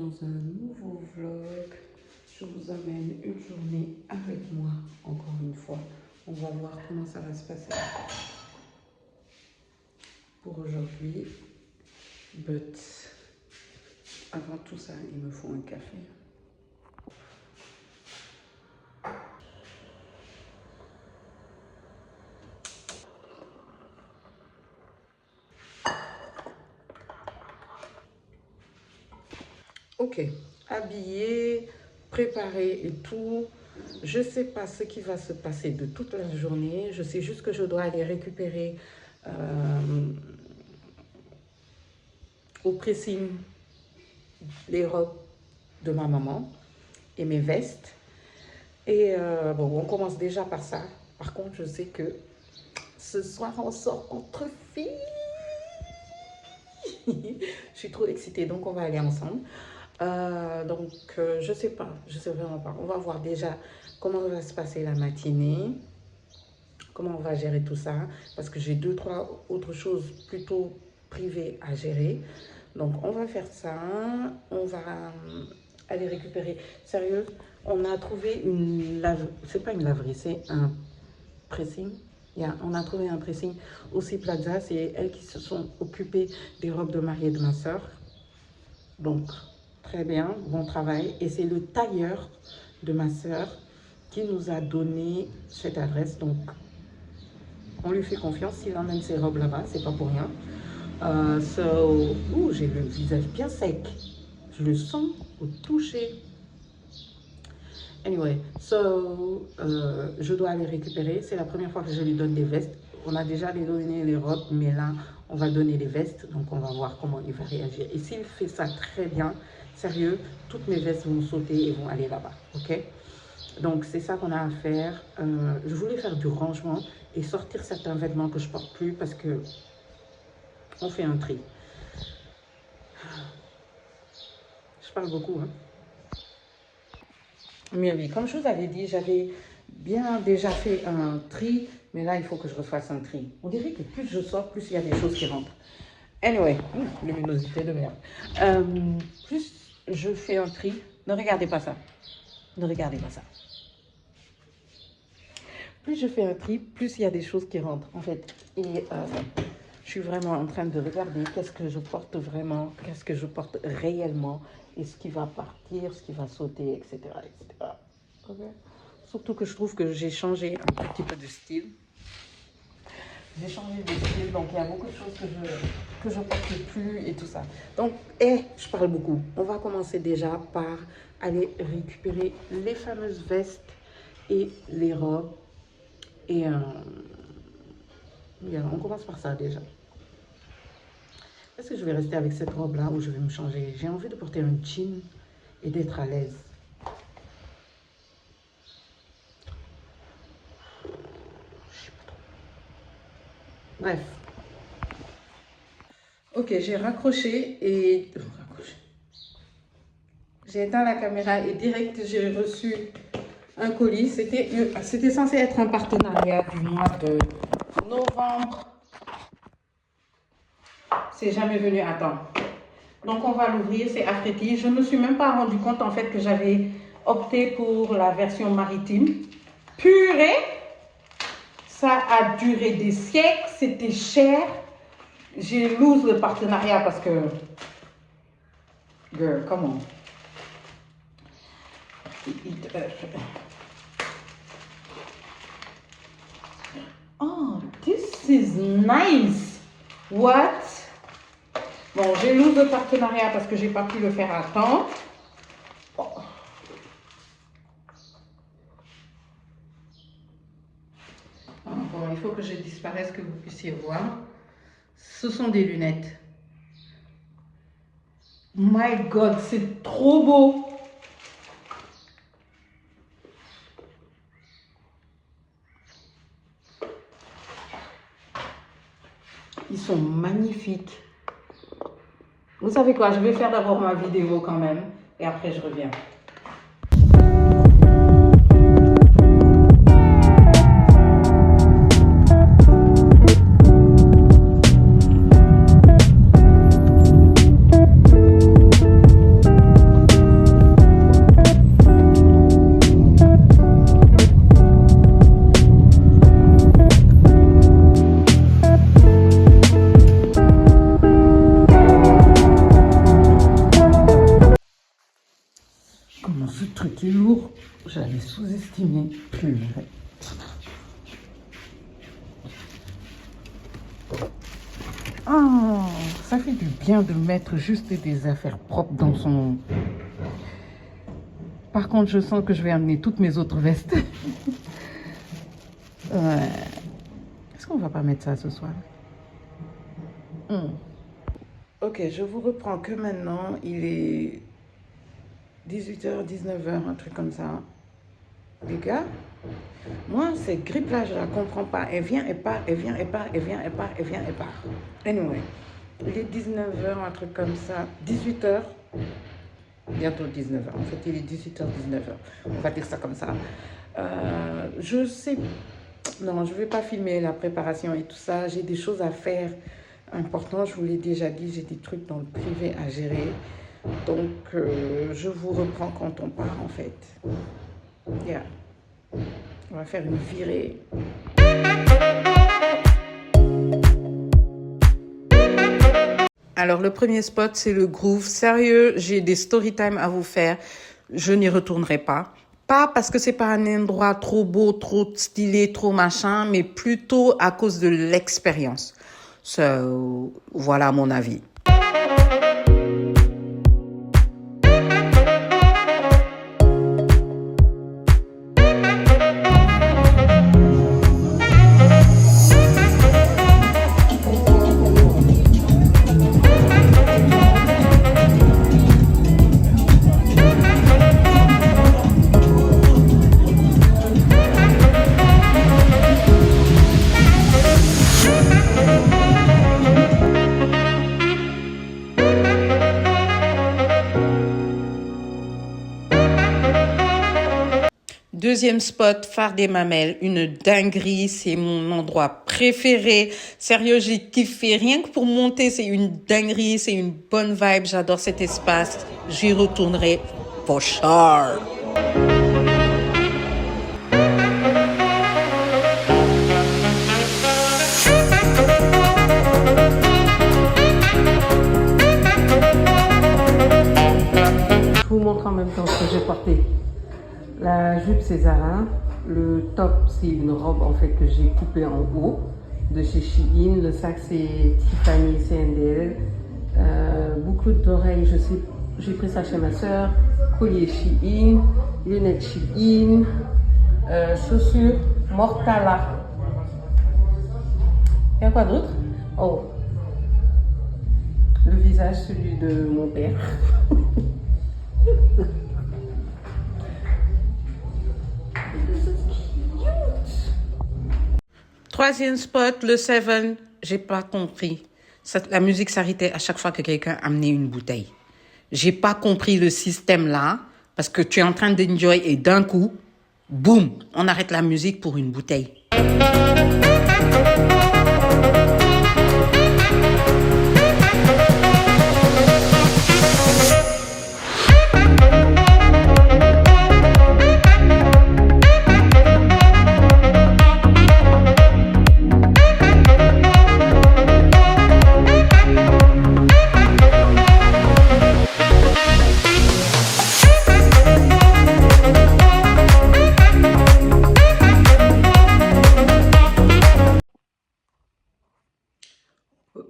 dans un nouveau vlog. Je vous amène une journée avec moi, encore une fois. On va voir comment ça va se passer pour aujourd'hui. But avant tout ça, il me faut un café. Ok, habillé, préparé et tout. Je ne sais pas ce qui va se passer de toute la journée. Je sais juste que je dois aller récupérer au pressing les robes de ma maman et mes vestes. Et bon, on commence déjà par ça. Par contre, je sais que ce soir, on sort entre filles. Je suis trop excitée, donc on va aller ensemble. Je sais vraiment pas. On va voir déjà comment va se passer la matinée, comment on va gérer tout ça, parce que j'ai 2-3 autres choses plutôt privées à gérer. Donc on va faire ça, on va aller récupérer. Sérieux, on a trouvé une laverie, c'est pas une laverie, c'est un pressing. On a trouvé un pressing aussi Plaza, c'est elles qui se sont occupées des robes de mariée de ma soeur. Donc, très bien, bon travail. Et c'est le tailleur de ma soeur qui nous a donné cette adresse. Donc, on lui fait confiance. S'il emmène ses robes là-bas, c'est pas pour rien. J'ai le visage bien sec. Je le sens au toucher. Anyway, je dois aller récupérer. C'est la première fois que je lui donne des vestes. On a déjà donné les robes, mais là, on va donner les vestes. Donc, on va voir comment il va réagir. Et s'il fait ça très bien, sérieux, toutes mes vestes vont sauter et vont aller là-bas. OK? Donc, c'est ça qu'on a à faire. Je voulais faire du rangement et sortir certains vêtements que je ne porte plus parce que on fait un tri. Je parle beaucoup, hein? Mais oui, comme je vous avais dit, j'avais bien déjà fait un tri, mais là, il faut que je refasse un tri. On dirait que plus je sors, plus il y a des choses qui rentrent. Anyway, luminosité de merde. Plus je fais un tri, ne regardez pas ça. Ne regardez pas ça. Plus je fais un tri, plus il y a des choses qui rentrent, en fait. Et je suis vraiment en train de regarder qu'est-ce que je porte vraiment, qu'est-ce que je porte réellement, et ce qui va partir, ce qui va sauter, etc. etc. Okay. Surtout que je trouve que j'ai changé un petit peu de style. J'ai changé de style, donc il y a beaucoup de choses que je porte plus et tout ça. Donc, je parle beaucoup. On va commencer déjà par aller récupérer les fameuses vestes et les robes. Et on commence par ça déjà. Est-ce que je vais rester avec cette robe-là ou je vais me changer? J'ai envie de porter un jean et d'être à l'aise. Bref. Ok, j'ai raccroché et... J'ai éteint la caméra et direct, j'ai reçu un colis. C'était censé être un partenariat du mois de novembre. C'est jamais venu à temps. Donc, on va l'ouvrir. C'est Afriti. Je ne me suis même pas rendu compte, en fait, que j'avais opté pour la version maritime. Purée! Ça a duré des siècles. C'était cher. J'ai lose le partenariat parce que... Girl, come on. Oh, this is nice. What? Bon, j'ai lose le partenariat parce que j'ai pas pu le faire à temps. Oh. Bon, il faut que je disparaisse, que vous puissiez voir. Ce sont des lunettes. My God, c'est trop beau. Ils sont magnifiques. Vous savez quoi, je vais faire d'abord ma vidéo quand même et après je reviens. Comment ce truc est lourd. J'avais sous-estimé. Purée. Oh, ça fait du bien de mettre juste des affaires propres dans son... Par contre, je sens que je vais amener toutes mes autres vestes. Ouais. Est-ce qu'on va pas mettre ça ce soir? Ok, je vous reprends que maintenant, il est 18h, 19h, un truc comme ça. Les gars, moi, cette grippe-là, je la comprends pas. Elle vient et part, elle vient et part, elle vient et part, elle vient et part. Anyway, il est 19h, un truc comme ça. 18h, bientôt 19h. En fait, il est 18h, 19h. On va dire ça comme ça. Je sais... Non, je ne vais pas filmer la préparation et tout ça. J'ai des choses à faire importantes. Je vous l'ai déjà dit, j'ai des trucs dans le privé à gérer. Donc, je vous reprends quand on part, en fait. Yeah. On va faire une virée. Alors, le premier spot, c'est le groove. Sérieux, j'ai des story time à vous faire. Je n'y retournerai pas. Pas parce que c'est pas un endroit trop beau, trop stylé, trop machin, mais plutôt à cause de l'expérience. So, voilà mon avis. Deuxième spot, Phare des Mamelles, une dinguerie, c'est mon endroit préféré. Sérieux, j'ai kiffé. Rien que pour monter, c'est une dinguerie, c'est une bonne vibe. J'adore cet espace. J'y retournerai for sure. Je vous montre en même temps ce que j'ai porté. La jupe c'est Zara, le top c'est une robe en fait que j'ai coupée en haut de chez Shein, le sac c'est Tiffany C&L, boucle d'oreilles, je sais, j'ai pris ça chez ma soeur, collier Shein, lunettes Shein, chaussures Mortala. Il y a quoi d'autre? Oh, le visage celui de mon père. Troisième spot, le Seven, j'ai pas compris. La musique s'arrêtait à chaque fois que quelqu'un amenait une bouteille. J'ai pas compris le système là, parce que tu es en train d'enjoy et d'un coup, boum, on arrête la musique pour une bouteille.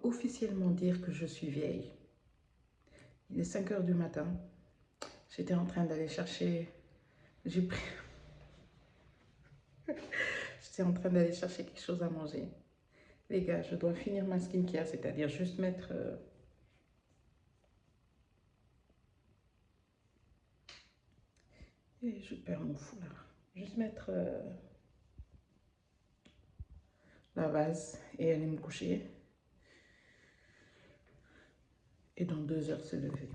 Officiellement dire que je suis vieille. Il est 5h du matin. J'étais en train d'aller chercher... J'étais en train d'aller chercher quelque chose à manger. Les gars, je dois finir ma skincare, c'est-à-dire juste mettre... Et je perds mon foulard. Juste mettre la base et aller me coucher. Et dans 2 heures se lever.